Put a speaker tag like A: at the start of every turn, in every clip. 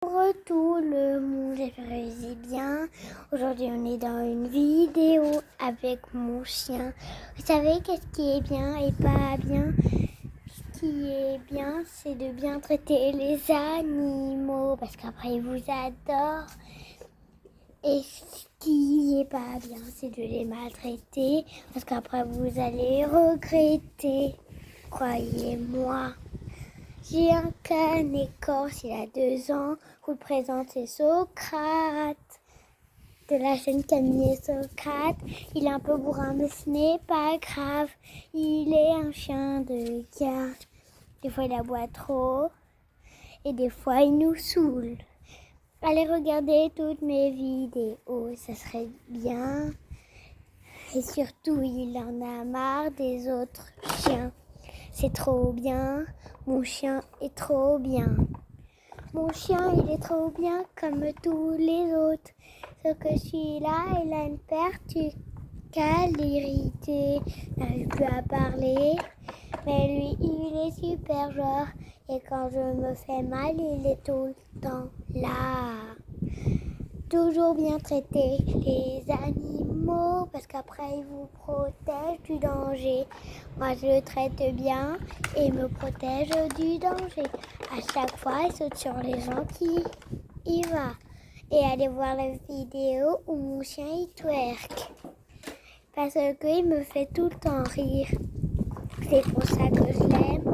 A: Bonjour tout le monde, j'espère que vous allez bien. Aujourd'hui on est dans une vidéo avec mon chien. Vous savez qu'est-ce qui est bien et pas bien? Ce qui est bien, c'est de bien traiter les animaux parce qu'après ils vous adorent. Et ce qui est pas bien, c'est de les maltraiter parce qu'après vous allez regretter. Croyez-moi. J'ai un cane écorce, il a 2 ans. Je vous le présente, c'est Socrate, de la chaîne Camille et Socrate. Il est un peu bourrin, mais ce n'est pas grave. Il est un chien de garde. Des fois, il aboie trop et des fois, il nous saoule. Allez regarder toutes mes vidéos, ça serait bien. Et surtout, il en a marre des autres chiens. C'est trop bien, mon chien est trop bien. Mon chien, il est trop bien comme tous les autres. Sauf que celui-là, il a une particularité. Il n'arrive plus à parler. Mais lui, il est super genre. Et quand je me fais mal, il est tout le temps là. Toujours bien traiter les animaux parce qu'après ils vous protègent du danger. Moi je le traite bien et il me protège du danger. À chaque fois il saute sur les gens qui y va. Et allez voir la vidéo où mon chien il twerk. Parce qu'il me fait tout le temps rire. C'est pour ça que je l'aime.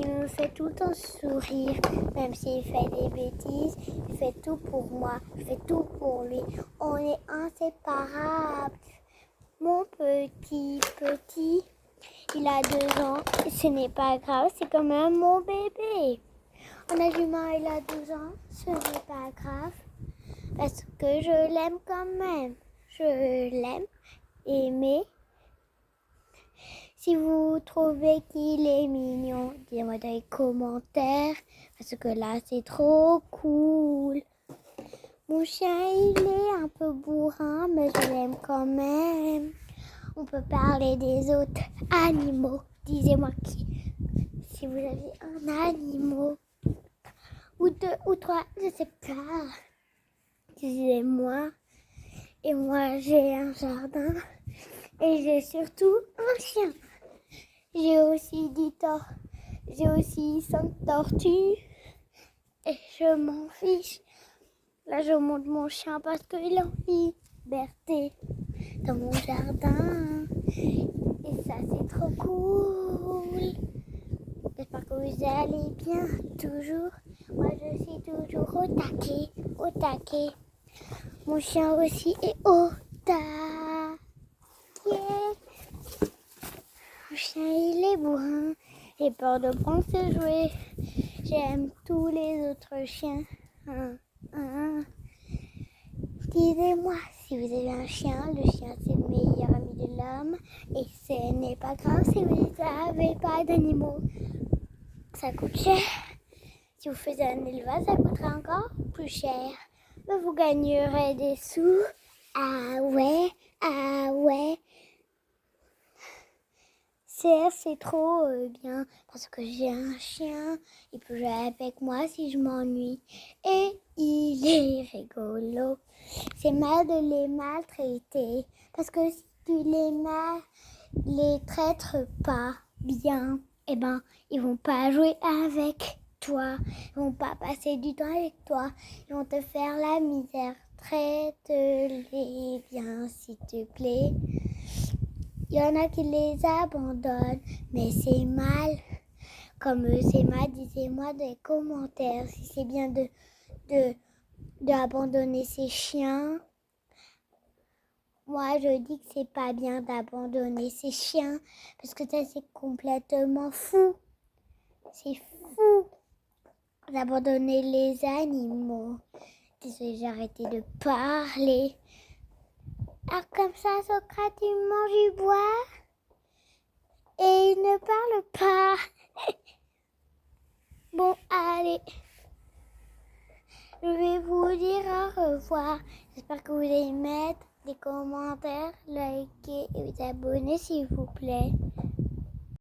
A: Il me fait tout le temps sourire. Même s'il fait des bêtises, il fait tout pour moi. Je fais tout pour lui. On est inséparables. Mon petit, il a 2 ans. Et ce n'est pas grave, c'est quand même mon bébé. On a l'humain, il a 12 ans. Ce n'est pas grave. Parce que je l'aime quand même. Je l'aime. Aimer. Si vous trouvez qu'il est mignon, dites-moi dans les commentaires, parce que là, c'est trop cool. Mon chien, il est un peu bourrin, mais je l'aime quand même. On peut parler des autres animaux. Disez-moi si vous avez un animal, ou 2 ou 3, je sais pas. Disez-moi. Et moi, j'ai un jardin, et j'ai surtout un chien. J'ai aussi 5 tortues et je m'en fiche. Là, je monte mon chien parce qu'il est en liberté dans mon jardin. Et ça, c'est trop cool. J'espère que vous allez bien toujours. Moi, je suis toujours au taquet. Mon chien aussi est au taquet. Mon chien, il est bourrin. J'ai peur de prendre ses jouets. J'aime tous les autres chiens. Disez-moi si vous avez un chien. Le chien, c'est le meilleur ami de l'homme. Et ce n'est pas grave si vous n'avez pas d'animaux. Ça coûte cher. Si vous faites un élevage, ça coûtera encore plus cher. Mais vous gagnerez des sous. Ah ouais. C'est trop bien parce que j'ai un chien, il peut jouer avec moi si je m'ennuie et il est rigolo. C'est mal de les maltraiter parce que si tu les traites pas bien, eh ben ils vont pas jouer avec toi, ils vont pas passer du temps avec toi, ils vont te faire la misère. Traite-les bien s'il te plaît. Il y en a qui les abandonnent, mais c'est mal. Comme c'est mal, dites-moi dans les commentaires si c'est bien d'abandonner ces chiens. Moi, je dis que c'est pas bien d'abandonner ces chiens parce que ça, c'est complètement fou. C'est fou d'abandonner les animaux. Désolée, j'ai arrêté de parler. Alors comme ça, Socrate, il mange, il boit. Et il ne parle pas. Bon, allez. Je vais vous dire au revoir. J'espère que vous allez mettre des commentaires, liker et vous abonner s'il vous plaît.